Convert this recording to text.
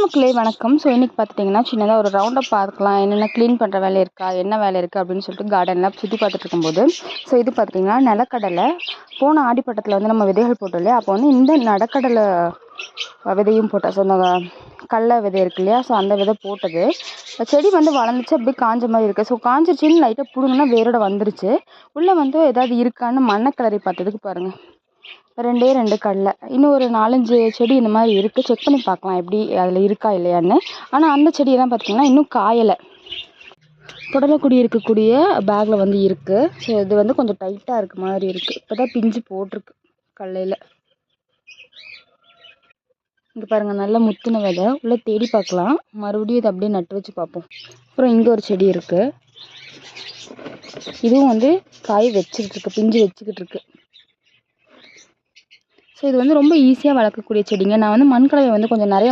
மக்களே வணக்கம். ஸோ இன்றைக்கி பார்த்துட்டிங்கன்னா சின்னதாக ஒரு ரவுண்டப் பார்க்கலாம். என்னென்ன க்ளீன் பண்ணுற வேலை இருக்கா, என்ன வேலை இருக்குது அப்படின்னு சொல்லிட்டு கார்டனில் சுற்றி பார்த்துட்டு இருக்கும்போது, ஸோ இது பார்த்திங்கன்னா நிலக்கடலை. போன ஆடிப்பட்டத்தில் வந்து நம்ம விதைகள் போட்டோம் இல்லையா, அப்போ வந்து இந்த நடக்கடலை விதையும் போட்டேன். ஸோ அந்த கடலை விதை இருக்கு இல்லையா, ஸோ அந்த விதை போட்டது செடி வந்து வளர்ந்துச்சு, அப்படியே காஞ்ச மாதிரி இருக்குது. ஸோ காஞ்சிருச்சின்னு லைட்டாக பிடுங்கன்னா வேரோட வந்துருச்சு. உள்ளே வந்து ஏதாவது இருக்கான்னு மண்ணை கிளறி பார்த்ததுக்கு பாருங்கள், ரெண்டே 2 கடலை. இன்னும் ஒரு 4-5 செடி இந்த மாதிரி இருக்குது. செக் பண்ணி பார்க்கலாம் எப்படி அதில் இருக்கா இல்லையான்னு. ஆனால் அந்த செடியெல்லாம் பார்த்திங்கன்னா இன்னும் காயலை. புடலைக்குடி இருக்கக்கூடிய பேக்கில் வந்து இருக்குது. ஸோ இது வந்து கொஞ்சம் டைட்டாக இருக்க மாதிரி இருக்குது. இப்போ தான் பிஞ்சு போட்டிருக்கு கடலையில். இங்கே பாருங்கள், நல்லா முத்தின விதை. உள்ளே தேடி பார்க்கலாம். மறுபடியும் இதை அப்படியே நட்டு வச்சு பார்ப்போம். அப்புறம் இங்கே ஒரு செடி இருக்குது. இதுவும் வந்து காய் வச்சுக்கிட்டு இருக்கு, பிஞ்சு வச்சுக்கிட்டு இருக்கு. ஸோ இது வந்து ரொம்ப ஈஸியாக வளர்க்கக்கூடிய செடிங்க. நான் வந்து மண்கலவை வந்து கொஞ்சம் நிறைய